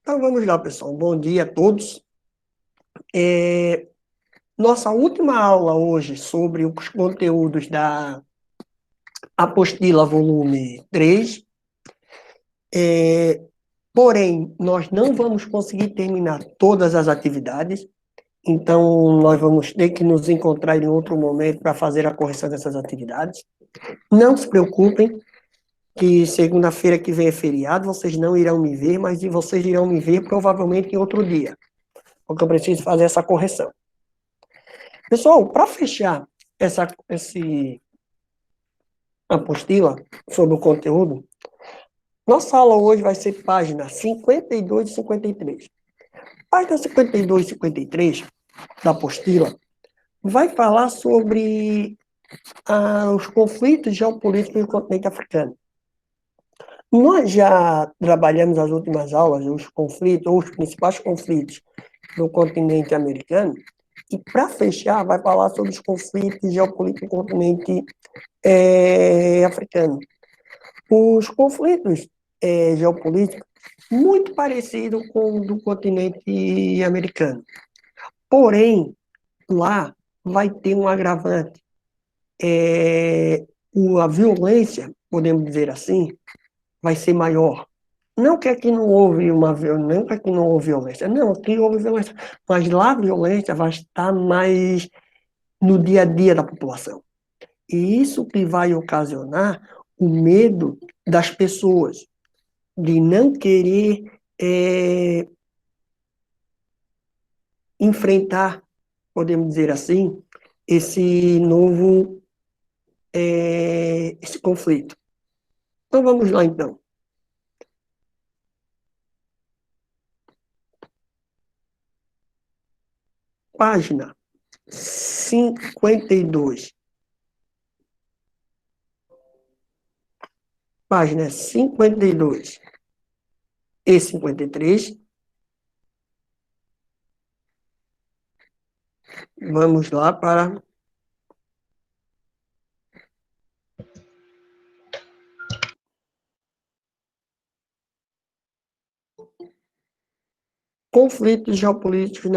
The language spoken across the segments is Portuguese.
Então vamos lá, pessoal. Bom dia a todos. É, Nossa última aula hoje sobre os conteúdos da apostila volume 3. Porém, nós não vamos conseguir terminar todas as atividades, então nós vamos ter que nos encontrar em outro momento para fazer a correção dessas atividades. Não se preocupem, que segunda-feira que vem é feriado, vocês não irão me ver, mas vocês irão me ver provavelmente em outro dia, porque eu preciso fazer essa correção. Pessoal, para fechar essa apostila sobre o conteúdo, nossa aula hoje vai ser página 52 e 53. Página 52 e 53 da apostila vai falar sobre os conflitos geopolíticos do continente africano. Nós já trabalhamos nas últimas aulas os conflitos, ou os principais conflitos do continente americano, e para fechar vai falar sobre os conflitos geopolíticos do continente africano. Os conflitos geopolíticos muito parecidos com o do continente americano. Porém, lá vai ter um agravante. A violência, podemos dizer assim, vai ser maior. Não que aqui não houve não que aqui não houve violência, não, aqui houve violência, mas lá a violência vai estar mais no dia a dia da população. E isso que vai ocasionar o medo das pessoas de não querer enfrentar, podemos dizer assim, esse novo esse conflito. Então vamos lá então. Página 52. Página 52 e 53. Vamos lá para conflitos geopolíticos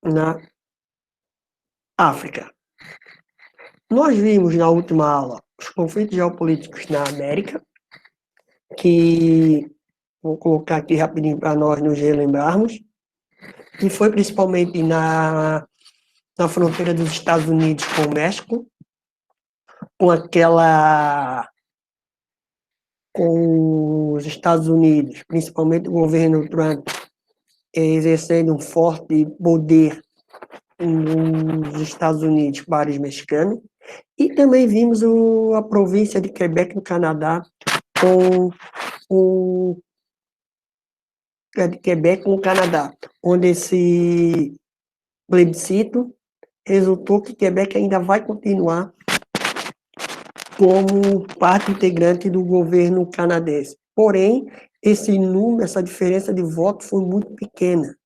na África. Nós vimos na última aula os conflitos geopolíticos na América, que vou colocar aqui rapidinho para nós nos relembrarmos, que foi principalmente na fronteira dos Estados Unidos com o México, com os Estados Unidos, principalmente o governo Trump, exercendo um forte poder nos Estados Unidos para os mexicanos, e também vimos a província de Quebec, no Canadá, com o Canadá, onde esse plebiscito resultou que Quebec ainda vai continuar como parte integrante do governo canadense. Porém, essa diferença de voto foi muito pequena.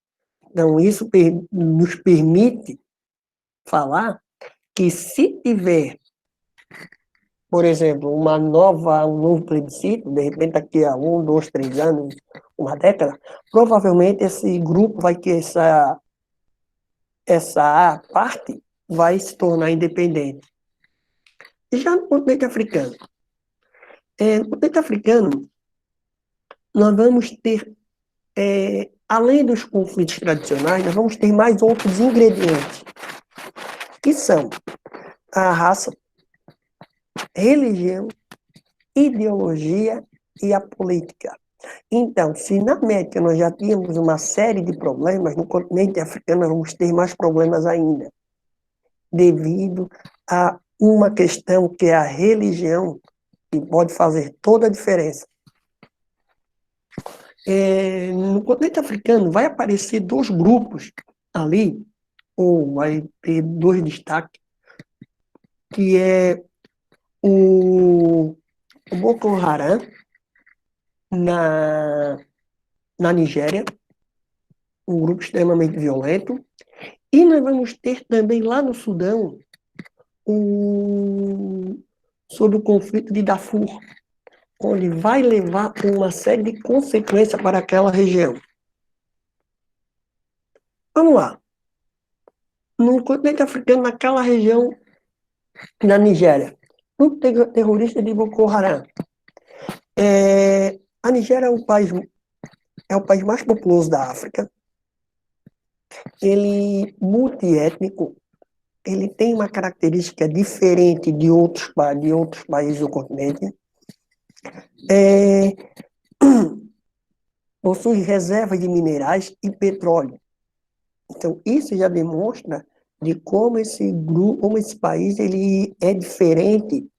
Então, isso nos permite falar que se tiver, por exemplo, um novo plebiscito, de repente daqui a 1, 2, 3 anos, uma década, provavelmente esse grupo vai ter essa parte vai se tornar independente. E já no continente africano. No continente africano, nós vamos ter, além dos conflitos tradicionais, nós vamos ter mais outros ingredientes, que são a raça, religião, ideologia e a política. Então, se na América nós já tínhamos uma série de problemas, no continente africano nós vamos ter mais problemas ainda, devido a uma questão que é a religião, que pode fazer toda a diferença. No continente africano vai aparecer dois grupos ali, ou vai ter dois destaques, que é o Boko Haram, na Nigéria, um grupo extremamente violento, e nós vamos ter também lá no Sudão sobre o conflito de Darfur, onde vai levar uma série de consequências para aquela região. Vamos lá. No continente africano, naquela região da Nigéria, um terrorista de Boko Haram. A Nigéria é o país mais populoso da África. Ele multiétnico, ele tem uma característica diferente de outros países do continente. Possui reservas de minerais e petróleo. Então, isso já demonstra de como esse grupo, como esse país, ele é diferente.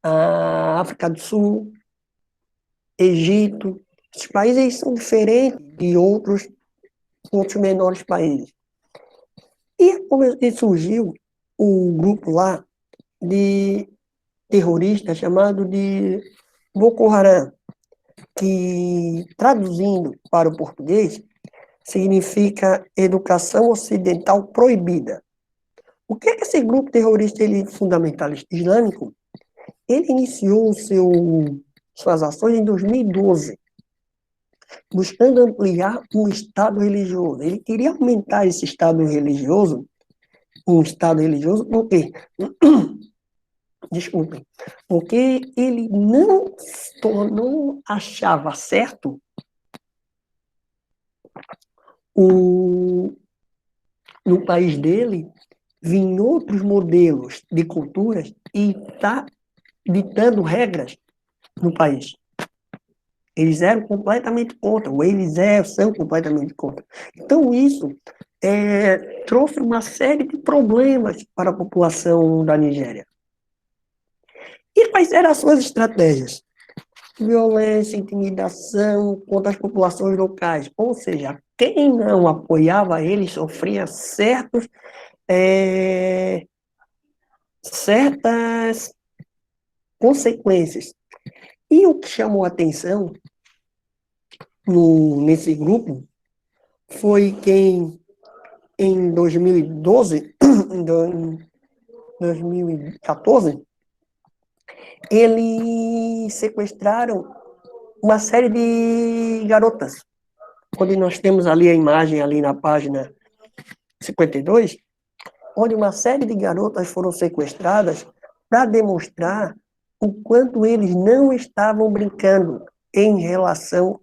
A África do Sul, Egito, esses países são diferentes de outros menores países. E surgiu um grupo lá de terroristas chamado de Boko Haram, que, traduzindo para o português, significa Educação Ocidental Proibida. O que é que esse grupo terrorista fundamentalista islâmico? Ele iniciou suas ações em 2012, buscando ampliar um Estado religioso. Ele queria aumentar esse Estado religioso, por quê? Desculpem, porque ele não achava certo no país dele vir outros modelos de culturas e está ditando regras no país. Eles eram completamente contra, ou eles são completamente contra. Então, isso trouxe uma série de problemas para a população da Nigéria. E quais eram as suas estratégias? Violência, intimidação contra as populações locais. Ou seja, quem não apoiava ele sofria certas consequências. E o que chamou a atenção nesse grupo foi que em 2012, em 2014, eles sequestraram uma série de garotas. Onde nós temos ali a imagem, ali na página 52, onde uma série de garotas foram sequestradas para demonstrar o quanto eles não estavam brincando em relação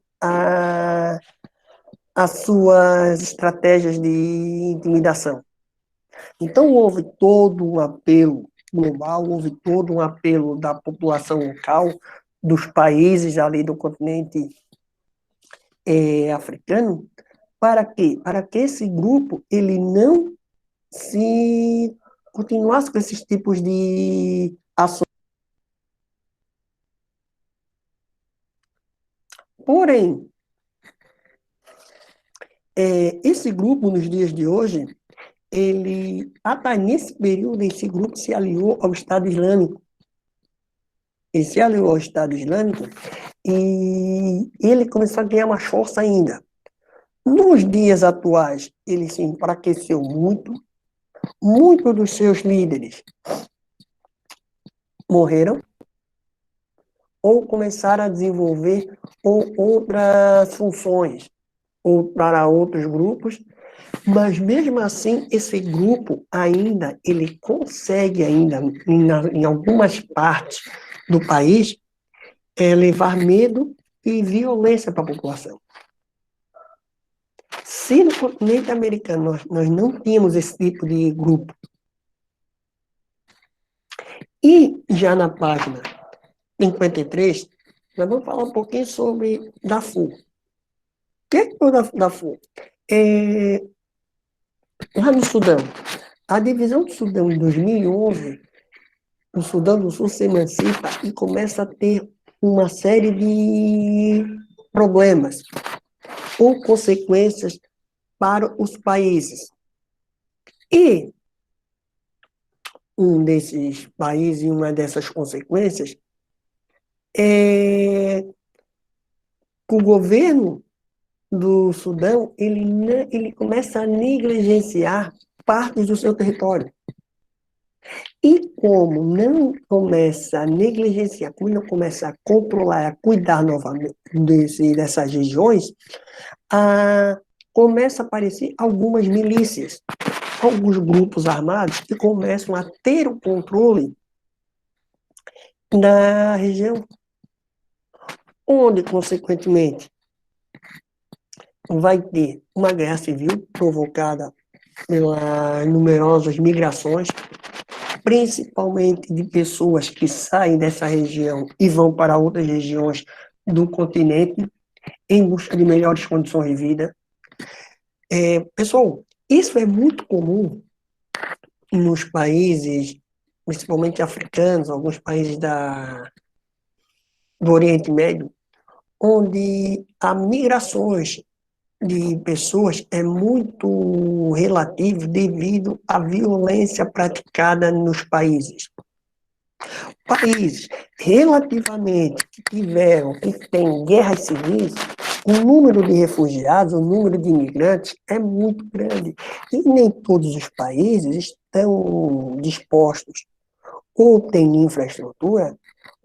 às suas estratégias de intimidação. Então, houve todo um apelo global, houve todo um apelo da população local, dos países ali do continente africano, para quê? Para que esse grupo ele não se continuasse com esses tipos de ações. Porém, esse grupo, nos dias de hoje, até nesse período, esse grupo se aliou ao Estado Islâmico. Ele se aliou ao Estado Islâmico e ele começou a ganhar mais força ainda. Nos dias atuais, ele se enfraqueceu muito. Muitos dos seus líderes morreram ou começaram a desenvolver outras funções ou para outros grupos, mas mesmo assim esse grupo ainda ele consegue ainda em algumas partes do país levar medo e violência para a população. Se no continente americano nós não tínhamos esse tipo de grupo, e já na página 53, nós vamos falar um pouquinho sobre Darfur. O que é o Darfur? Lá no Sudão, a divisão do Sudão em 2011, o Sudão do Sul se emancipa e começa a ter uma série de problemas ou consequências para os países. E um desses países e uma dessas consequências é que o governo do Sudão ele começa a negligenciar partes do seu território. E como não começa a negligenciar, como não começa a controlar, a cuidar novamente dessas regiões, a, começa a aparecer algumas milícias, alguns grupos armados que começam a ter o controle da região, onde, consequentemente, vai ter uma guerra civil provocada pelas numerosas migrações, principalmente de pessoas que saem dessa região e vão para outras regiões do continente em busca de melhores condições de vida. Pessoal, isso é muito comum nos países, principalmente africanos, alguns países do Oriente Médio, onde há migrações de pessoas é muito relativo devido à violência praticada nos países. Países relativamente que tiveram, que têm guerras civis, o número de refugiados, o número de imigrantes é muito grande. E nem todos os países estão dispostos ou têm infraestrutura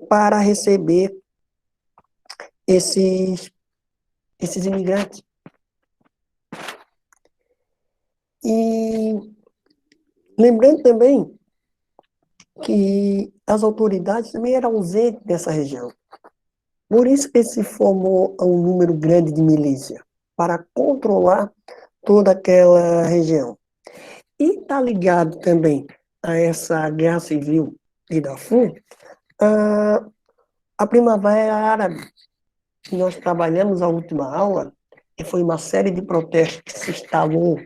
para receber esses, esses imigrantes. E lembrando também que as autoridades também eram ausentes dessa região. Por isso que se formou um número grande de milícia, para controlar toda aquela região. E está ligado também a essa guerra civil de Darfur, a, a Primavera Árabe, que nós trabalhamos a última aula, e foi uma série de protestos que se instalou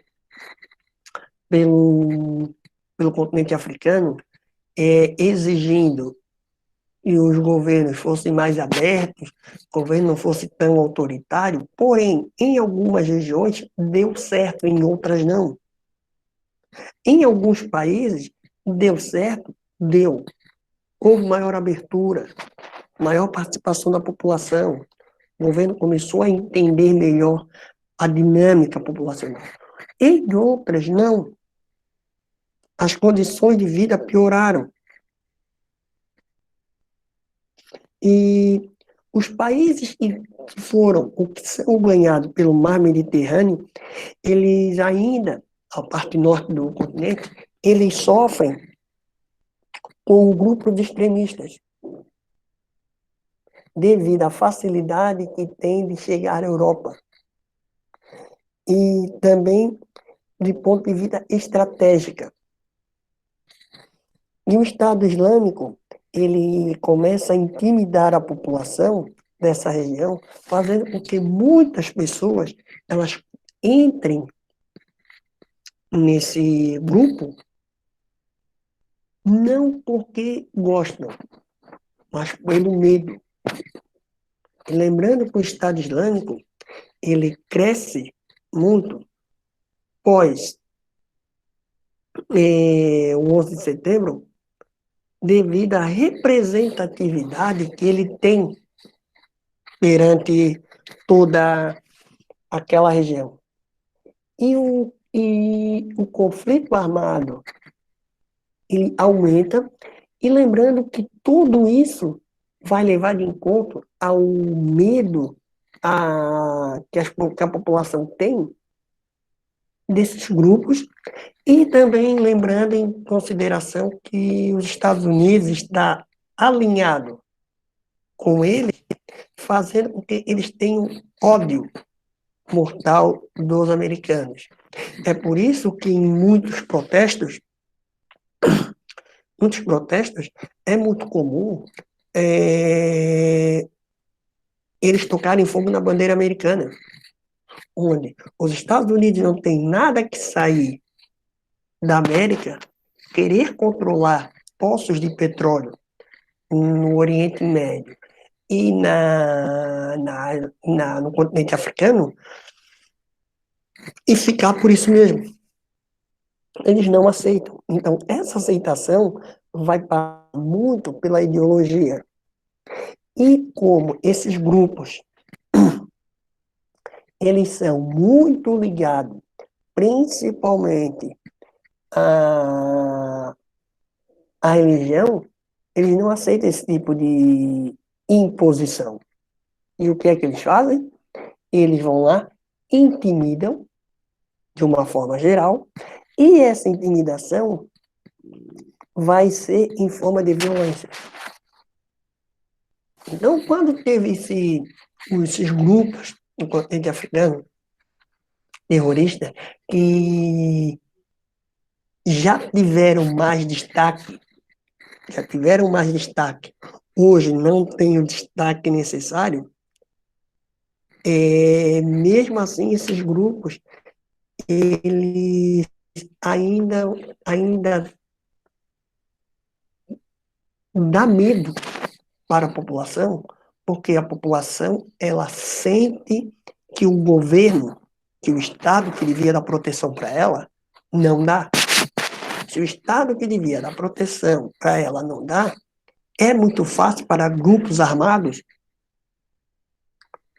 pelo continente africano, exigindo que os governos fossem mais abertos, o governo não fosse tão autoritário, porém, em algumas regiões deu certo, em outras não. Em alguns países deu certo, deu. Houve maior abertura, maior participação da população. O governo começou a entender melhor a dinâmica populacional. Em outras, não. As condições de vida pioraram. E os países que foram, ou que são banhados pelo mar Mediterrâneo, eles ainda, a parte norte do continente, eles sofrem com um grupo de extremistas, devido à facilidade que tem de chegar à Europa. E também de ponto de vista estratégica. E o Estado Islâmico, ele começa a intimidar a população dessa região, fazendo com que muitas pessoas elas entrem nesse grupo não porque gostam, mas pelo medo. E lembrando que o Estado Islâmico, ele cresce muito pós o 11 de setembro, devido à representatividade que ele tem perante toda aquela região. E o conflito armado ele aumenta, e lembrando que tudo isso vai levar de encontro ao medo que a população tem desses grupos, e também lembrando em consideração que os Estados Unidos está alinhado com eles, fazendo com que eles tenham ódio mortal dos americanos. É por isso que em muitos protestos, é muito comum eles tocarem fogo na bandeira americana, onde os Estados Unidos não têm nada que sair da América, querer controlar poços de petróleo no Oriente Médio e no continente africano, e ficar por isso mesmo. Eles não aceitam. Então, essa aceitação vai passar muito pela ideologia. E como esses grupos, eles são muito ligados, principalmente à, a religião, eles não aceitam esse tipo de imposição. E o que é que eles fazem? Eles vão lá, intimidam, de uma forma geral, e essa intimidação vai ser em forma de violência. Então, quando teve esses grupos no continente africano, terroristas, que já tiveram mais destaque, hoje não tem o destaque necessário, mesmo assim, esses grupos, eles ainda dá medo para a população, porque a população, ela sente que o governo, que o Estado que devia dar proteção para ela, não dá. Se o Estado que devia dar proteção para ela não dá, é muito fácil para grupos armados,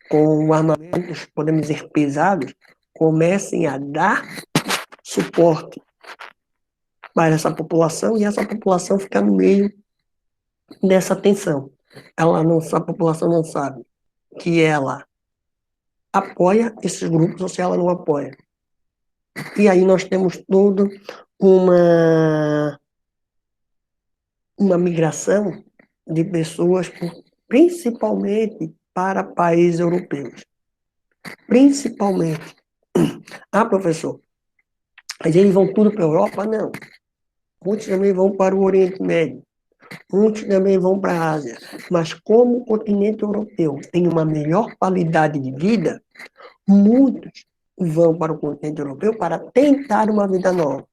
com armamentos, podemos dizer, pesados, comecem a dar suporte para essa população e essa população fica no meio dessa tensão. A população não sabe que ela apoia esses grupos ou se ela não apoia. E aí nós temos toda uma, uma migração de pessoas, principalmente para países europeus. Principalmente. Ah, professor, mas eles vão tudo para a Europa? Não. Muitos também vão para o Oriente Médio. Muitos também vão para a Ásia. Mas como o continente europeu tem uma melhor qualidade de vida, muitos vão para o continente europeu para tentar uma vida nova.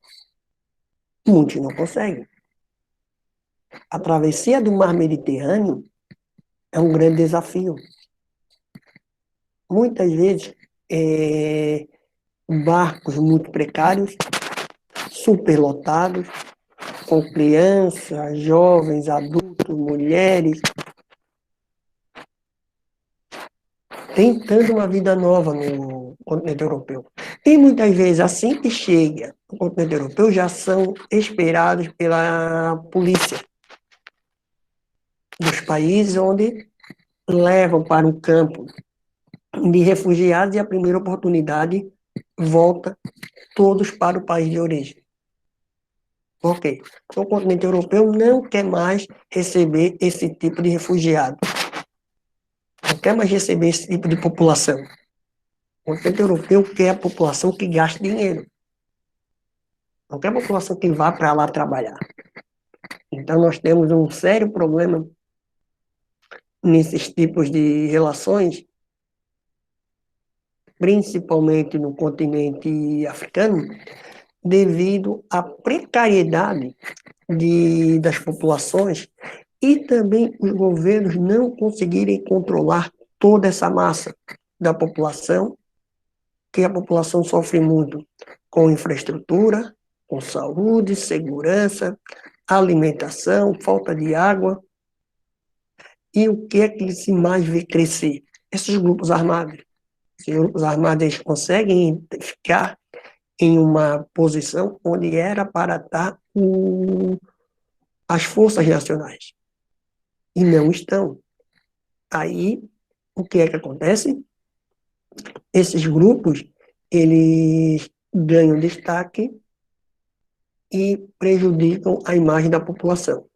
Muitos não conseguem. A travessia do mar Mediterrâneo é um grande desafio. Muitas vezes, barcos muito precários, superlotados, com crianças, jovens, adultos, mulheres, tentando uma vida nova no continente europeu. E muitas vezes, assim que chega no continente europeu, já são esperados pela polícia dos países onde levam para um campo de refugiados e a primeira oportunidade volta todos para o país de origem. Ok. Então, o continente europeu não quer mais receber esse tipo de refugiado. Não quer mais receber esse tipo de população. O continente europeu quer a população que gaste dinheiro. Não quer a população que vá para lá trabalhar. Então, nós temos um sério problema nesses tipos de relações, principalmente no continente africano, devido à precariedade das populações e também os governos não conseguirem controlar toda essa massa da população, que a população sofre muito com infraestrutura, com saúde, segurança, alimentação, falta de água. E o que é que se mais vê crescer? Esses grupos armados. Esses grupos armados eles conseguem ficar em uma posição onde era para estar as forças nacionais. E não estão. Aí, o que é que acontece? Esses grupos, eles ganham destaque e prejudicam a imagem da população.